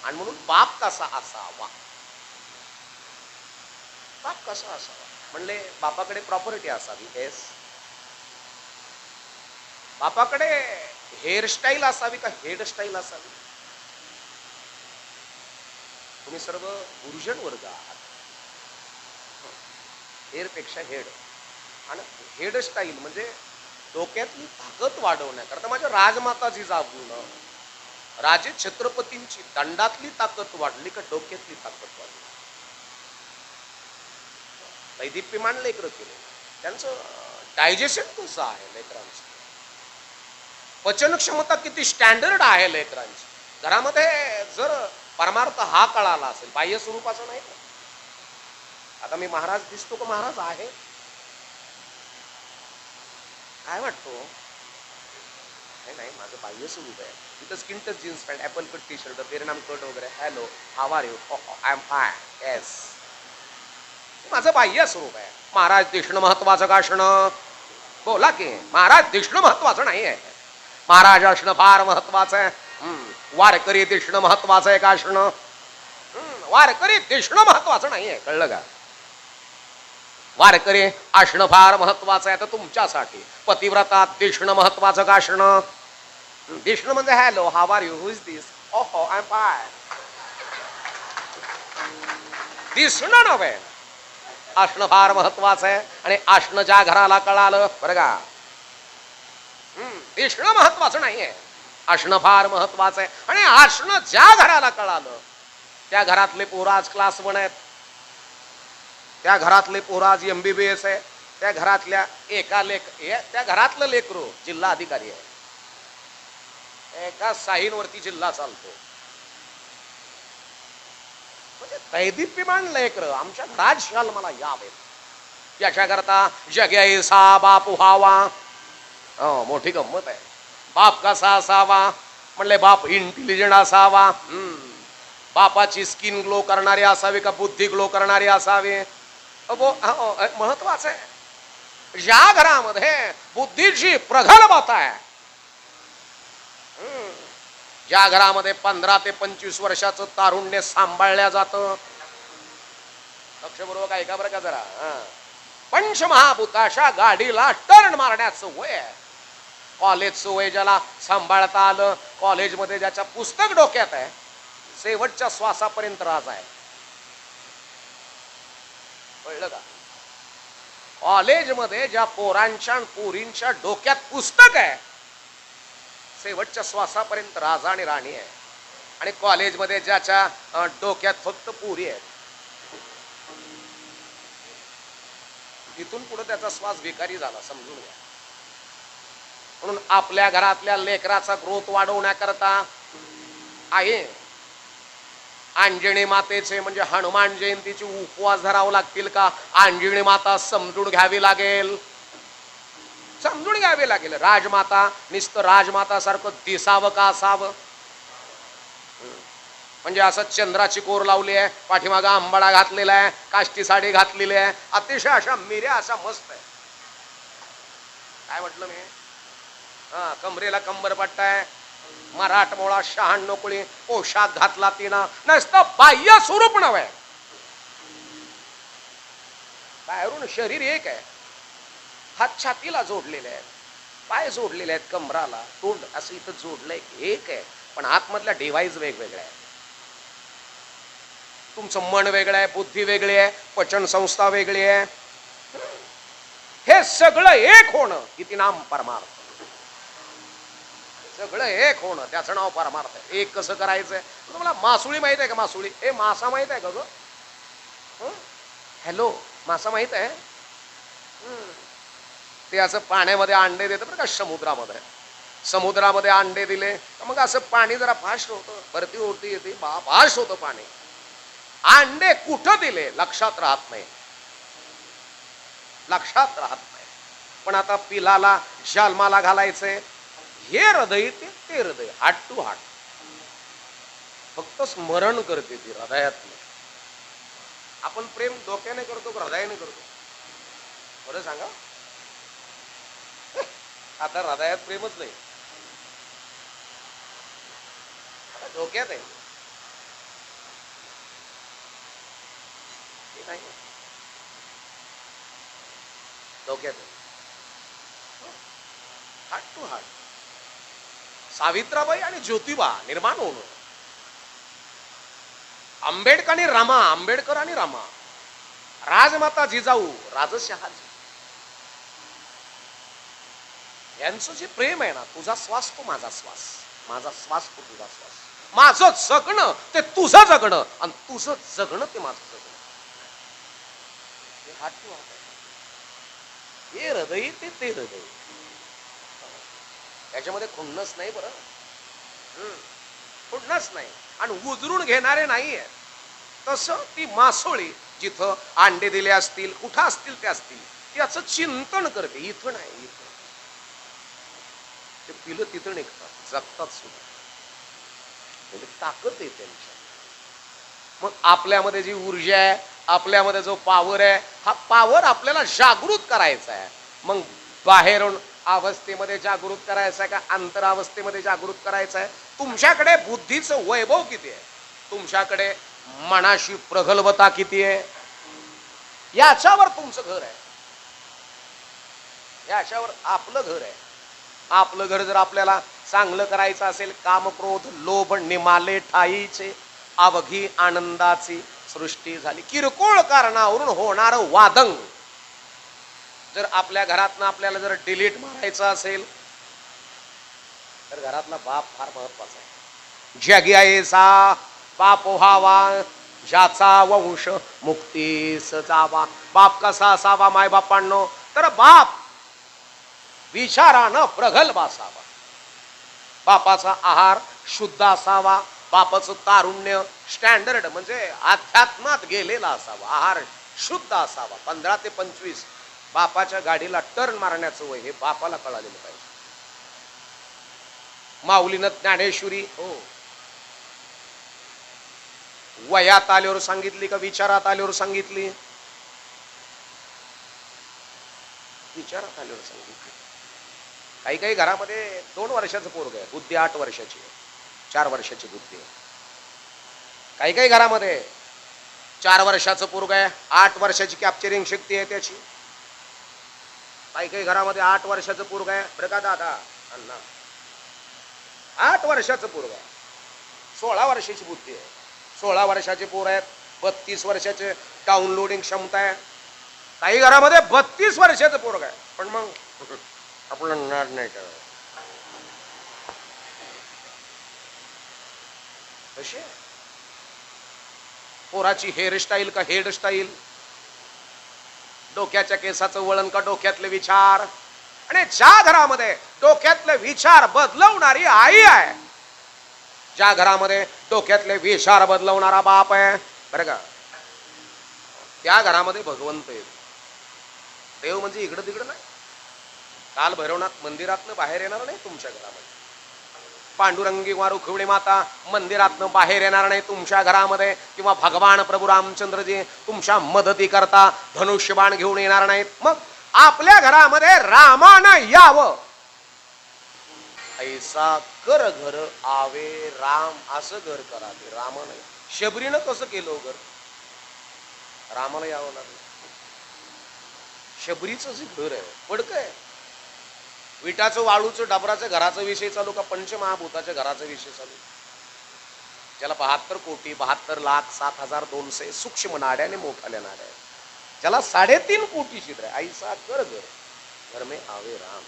आणि म्हणून बाप कसा असावा, बाप कसा असावा म्हणले बापाकडे प्रॉपर्टी असावी. येस. बापाकडे हेअरस्टाईल असावी का हेडस्टाईल असावी? तुम्ही सर्व गुरुजन वर्ग आहात. हेअर पेक्षा हेड, आणि हेडस्टाईल म्हणजे डोक्यातली ताकद वाढवण्याकरता माझ्या राजमाताची जागून राजे छत्रपतींची दंडातली ताकद वाढली का डोक्यातली ताकद वाढली? दैदिप्यमान लेकरं केले, त्यांचं डायजेशन कसं आहे लेकरांचं, पचन क्षमता किती स्टँडर्ड आहे लेकरांची. घरामध्ये जर परमार्थ हा कळाला असेल, बाह्य स्वरूपाचा नाही. आता मी महाराज दिसतो का महाराज आहे? काय वाटतो? नाही, माझं बाह्य स्वरूप आहे. तिथं skin touch jeans pant, apple cut T shirt, परिणाम कट वगैरे, hello how are you, I am fine, yes, माझं बाह्य स्वरूप आहे. महाराज दिसणं महत्वाचं का असणं? बोला की. महाराज दिसणं महत्वाचं नाही आहे, महाराज असणं फार महत्वाचं आहे. वारकरी दिसणं महत्वाचं आहे का असणं? वारकरी दिसणं महत्वाचं नाही आहे, कळलं का? वारकरी असणं फार महत्वाचं आहे. तर तुमच्यासाठी पतिव्रता दिसणं महत्वाचं का असणं? दिसणं म्हणजे hello how are you, who is this, ओहो आय एम फाय, दिसणं नव्हे, असणं फार महत्वाचं आहे. आणि असणं ज्या घराला कळालं, बरं का, दिसणं महत्वाचं नाहीये, असणं फार महत्वाचं आहे. आणि असणं ज्या घराला कळालं त्या घरातले पोरं आज क्लास वन आहेत, त्या घरातले पोरं आज MBBS आहे, त्या घरातल्या त्या घरातलं लेकरू जिल्हा अधिकारी आहे, एका साहींवरती जिल्हा चालतो. म्हणजे दैदिप्यमान लेकरं आमच्या राजशाल मला यावे, याच्याकरता जग्याईसा बाप व्हावा. मोठी गंमत आहे. बाप कसा असावा म्हणले, बाप इंटेलिजंट असावा. बापाची स्किन ग्लो करणारी असावी का बुद्धी ग्लो करणारी असावी? महत्वाचं आहे. ज्या घरामध्ये बुद्धीची प्रगल्भता आहे, ज्या घरामध्ये 15 ते 25 वर्षाचं तारुण्य सांभाळल्या जातं, लक्षपूर्वक ऐका बरं का जरा. पंचमहाभूताच्या गाडीला टर्न मारण्याचं वय आहे. कॉलेजचं वय ज्याला सांभाळता आलं, कॉलेजमध्ये ज्याच्या पुस्तक डोक्यात आहे, शेवटच्या श्वासापर्यंत राज आहे, कळलं का? कॉलेजमध्ये ज्या पोरांच्या पोरींच्या डोक्यात पुस्तक आहे, शेवटच्या श्वासापर्यंत राजा आणि राणी आहे. आणि कॉलेजमध्ये ज्याच्या डोक्यात फक्त पोरी आहेत, इथून पुढे त्याचा श्वास भिकारी झाला, समजून घ्या. म्हणून आपल्या घरातल्या लेकराचा ग्रोथ वाढवण्याकरता आहे अंजनी मातेचे म्हणजे हनुमान जयंतीचे उपवास धरावे लागतील का? अंजनी माता समजून घ्यावी लागेल, समजून घ्यावी लागेल. राजमाता नुसतं राजमाता सारखं दिसावं का असावं? म्हणजे असं चंद्राची कोर लावली आहे, पाठीमागा आंबाडा घातलेला आहे, काष्टी साडी घातलेली आहे, अतिशय अशा मिऱ्या अशा मस्त आहे. काय म्हटलं मी? कमरेला कंबरपट्टा आहे, मराठमोळा 96 कुळी पोशाख घातला तिनं, नसतं बाह्य स्वरूप नव्हे, बाहेरून शरीर एक आहे, हात छातीला जोडलेले आहेत, पाय जोडलेले आहेत कमराला, तोंड असं इथं जोडलंय, एक आहे, पण आतमधल्या डिव्हाइस वेगवेगळ्या आहे. तुमचं मन वेगळं आहे, बुद्धी वेगळी आहे, पचन संस्था वेगळी आहे. हे सगळं एक होणं किती नाम परमार्थ, सगळं एक होणं त्याचं नाव परमार्थ आहे. एक कसं करायचंय? तुम्हाला मासुळी माहित आहे का? मासुळी, हे मासा माहित आहे का ग? हॅलो, मासा माहित आहे? ते असं पाण्यामध्ये अंडे देतं बरं का, समुद्रामध्ये. समुद्रामध्ये अंडे दिले मग असं पाणी जरा फास्ट होतं, भरती होती येते, फास्ट होतं पाणी. अंडे कुठं दिले लक्षात राहत नाही, लक्षात राहत नाही. पण आता पिलाला शालमाला घालायचंय, हे हृदय ते हृदय, हार्ट टू हार्ट, फक्त स्मरण करते ती हृदयात. आपण प्रेम डोक्याने करतो का हृदयाने करतो? बरं सांगा. आता हृदयात प्रेमच नाही, डोक्यात आहे. नाही डोक्यात हार्ट टू हार्ट. सावित्राबाई आणि ज्योतिबा निर्माण होणं, आंबेडकर आणि रामा, राजमाता जिजाऊ, राजशहाजी, यांचं जे प्रेम आहे ना, तुझा श्वास तो माझा श्वास, माझा श्वास तो तुझा श्वास, माझं जगणं ते तुझं जगणं आणि तुझं जगणं ते माझं जगणं. हे हात टू हात आहे. हे हृदय ते हृदय, त्याच्यामध्ये खुन्नस नाही बरं, खुन्नस नाही आणि उजरून घेणारे नाहीये. तसं ती मासोळी जिथं अंडे दिले असतील, कुठं असतील ते असतील, त्याचं चिंतन करते. इथं नाही, इथं ते पिलं तिथं निघतात, जगतात सुद्धा, म्हणजे ताकद आहे त्यांच्या. मग आपल्यामध्ये जी ऊर्जा आहे, आपल्यामध्ये जो पॉवर आहे, हा पॉवर आपल्याला जागृत करायचा आहे. मग बाहेरून अवस्थेमध्ये जागृत करायचं आहे का अंतरावस्थेमध्ये जागृत करायचं आहे? तुमच्याकडे बुद्धीचं वैभव किती आहे, तुमच्याकडे मनाशी प्रगल्भता किती आहे, याच्यावर तुमचं घर आहे, याच्यावर आपलं घर आहे. आपलं घर जर आपल्याला चांगलं करायचं असेल, काम क्रोध लोभ निमाले ठाईचे, अवघी आनंदाची सृष्टी झाली. किरकोळ कारणावरून होणार वादंग जर आपल्या घरातनं आपल्याला जर डिलीट मारायचं असेल, तर घरातला बाप फार महत्वाचा आहे. जगी ऐसा बाप व्हावा, ज्याचा वंश मुक्तीस जावा. बाप कसा असावा मायबापांनो? तर बाप विचारानं प्रगल्भ असावा, बापाचा आहार शुद्ध असावा, बापाचं तारुण्य स्टँडर्ड म्हणजे अध्यात्मात गेलेला असावा, आहार शुद्ध असावा. 15 ते 25 बापाच्या गाडीला टर्न मारण्याचं वय हे बापाला कळालेलं पाहिजे. माऊलीनं ज्ञानेश्वरी हो वयात आल्यावर सांगितली का विचारात आल्यावर सांगितली? विचारात आल्यावर सांगितली. काही काही घरामध्ये 2 वर्षाचं पोरग आहे, बुद्धी 8 वर्षाची, 4 वर्षाची बुद्धी आहे. काही काही घरामध्ये 4 वर्षाचं पोरग आहे, 8 वर्षाची कॅप्चरिंग शक्ती आहे त्याची. काही काही घरामध्ये 8 वर्षाचं पोरग आहे, बरं का दादा अण्णा, 8 वर्षाचं पोरग आहे, 16 वर्षाची बुद्धी आहे. 16 वर्षाचे पोर आहेत, 32 वर्षाचे डाउनलोडिंग क्षमता आहे. काही घरामध्ये 32 वर्षाचं पोरग आहे, पण मग आपलं नाद नाही करायचं. कशी पोराची हेअरस्टाईल का हेअरस्टाईल, डोक्याच्या केसाचं वळण का डोक्यातले विचार. आणि ज्या घरामध्ये डोक्यातले विचार बदलवणारी आई आहे, ज्या घरामध्ये डोक्यातले विचार बदलवणारा बाप आहे, बरं का, त्या घरामध्ये भगवंत आहे. देव म्हणजे इकडं तिकडं नाही. काल भैरवनाथ मंदिरातनं बाहेर येणार नाही तुमच्या घरामध्ये, पांडुरंगी वारुखवडी माता मंदिरातनं बाहेर येणार नाही तुमच्या घरामध्ये, किंवा भगवान प्रभू रामचंद्रजी तुमच्या मदती करता धनुष्यबाण घेऊन येणार नाहीत. मग आपल्या घरामध्ये रामानं यावं, ऐसा कर घर आवे राम, असं घर करावे. राम नाही, शबरीनं कसं केलं घर, रामाला यावं लागलं. शबरीचं जे घर आहे पडकं आहे, विटाचं वाळूचं डबराचं घराचा विषय चालू का पंचमहाभूताच्या घराचा विषय चालू, ज्याला 72 कोटी 72 लाख 7,200 सूक्ष्म नाड्या आणि मोठाल्या नाड्या, ज्याला 3.5 कोटी छिद्र आहे. ऐसा कर घर में आवे राम.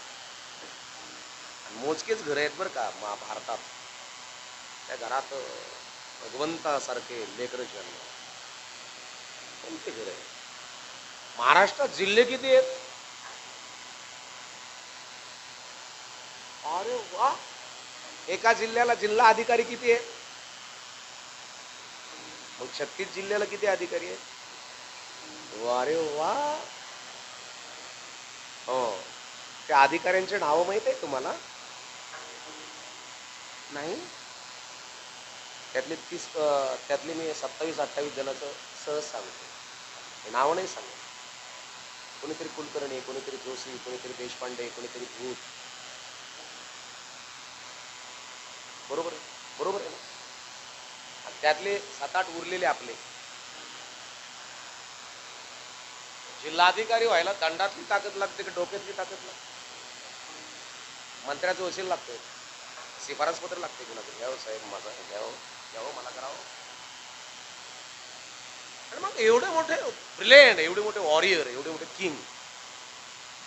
मोजकेच घर आहेत बरं का महाभारतात, त्या घरात भगवंतासारखे लेकर जन्म. कोणते घर आहे? महाराष्ट्रात जिल्हे किती आहेत? अरे वा, एका जिल्ह्याला जिल्हा अधिकारी किती आहेत? मग 36 जिल्ह्याला किती अधिकारी आहेत? अरे वा. हो, त्या अधिकाऱ्यांचे नाव माहित आहे तुम्हाला? नाही. त्यातले मी 27-28 जणांचं सहज सांगतो, नाव नाही सांगतो. कोणीतरी कुलकर्णी, कोणीतरी जोशी, कोणीतरी देशपांडे, कोणीतरी भूत. बरोबर आहे, बरोबर आहे ना. त्यातले 7-8 उरलेले आपले, जिल्हाधिकारी व्हायला दंडातली ताकद लागते की डोक्यातली ताकद लागते? मंत्र्याचं वशील लागते, शिफारस पत्र लागते कुणाचं, घ्यावं साहेब माझा, घ्यावं मला करावं. आणि मग एवढे मोठे ब्रिलियंट, एवढे मोठे वॉरियर, एवढे मोठे किंग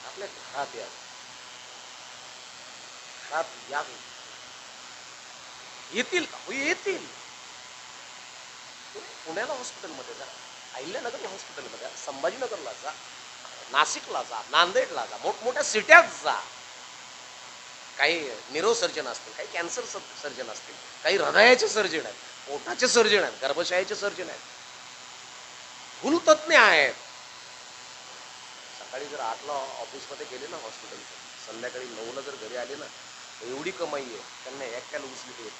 आपल्या घरात येतील का? हो, येतील. पुण्याला हॉस्पिटलमध्ये जा, अहिल्यानगर हॉस्पिटलमध्ये जा, संभाजीनगरला जा, नाशिकला जा, नांदेडला जा, मोठमोठ्या सिट्यात जा. काही न्यूरोसर्जन असतील, काही कॅन्सर सर्जन असतील, काही हृदयाचे सर्जन आहेत, पोटाचे सर्जन आहेत, गर्भाशयाचे सर्जन आहेत, भूलतज्ञ आहेत. सकाळी जर 8ला ऑफिसमध्ये गेले ना हॉस्पिटल, संध्याकाळी 9ला जर घरी आले ना, एवढी कमाई आहे त्यांना एकट्याला उचली देत.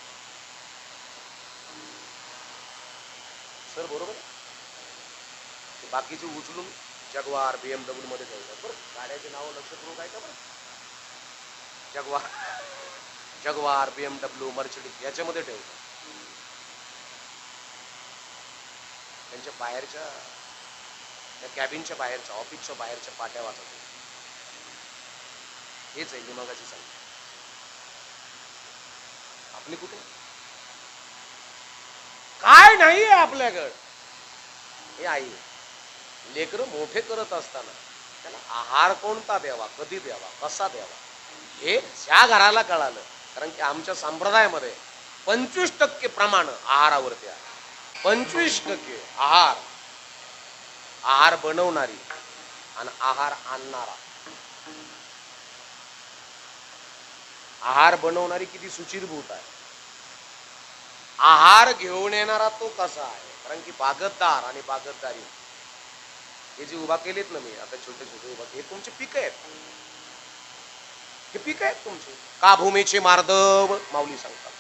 सर बरोबर आहे. बाकीचे उचलून जगवार BMW मध्ये ठेवतात. बरं, गाड्याचे नावं लक्षात ठेवून काय का बरं, जगवार BMW मर्सिडीज याच्यामध्ये ठेवतात. त्यांच्या बाहेरच्या, त्या कॅबिनच्या बाहेरच्या, ऑफिसच्या बाहेरच्या पाट्या वाचत. हेच आहे दिमागाची संख्या. आपली कुठे काय नाही आहे आपल्याकडं. हे आई, लेकरं मोठे करत असताना त्याला आहार कोणता द्यावा, कधी द्यावा, कसा द्यावा, हे ज्या घराला कळालं. कारण की आमच्या संप्रदायामध्ये 25% प्रमाण आहारावरती आहे. 25% आहार बनवणारी आणि आहार आणणारा. आहार बनवणारी किती सुचिरभूत आहे, आहार घेऊन येणारा तो कसा आहे. कारण की बागतदार आणि बागतदारी हे जे उभा केलेत ना मी आता, छोटे छोटे उभा, हे तुमचे पीक आहेत, हे पीक आहेत तुमचे. का भूमीचे मार्दव माऊली सांगतात,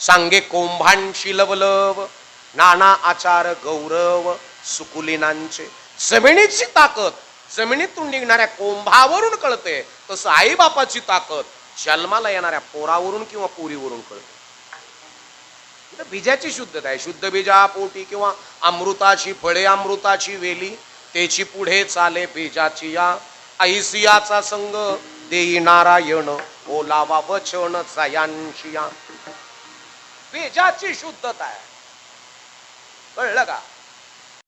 सांगे कोंभांशी लवलव, नाना आचार गौरव सुकुलिनांचे. जमिनीची ताकद जमिनीतून निघणाऱ्या कोंभावरून कळते, तसं आई बापाची ताकद जन्माला येणाऱ्या पोरावरून किंवा पोरीवरून कळते. बीजाची शुद्धता आहे. शुद्ध बीजा पोटी किंवा अमृताची फळे, अमृताची वेली, त्याची पुढे चाले बीजाची या. ऐसियाचा संग देई नारायण, ओलावा वचन जयांशी या. बीजाची शुद्धता आहे, कळलं का?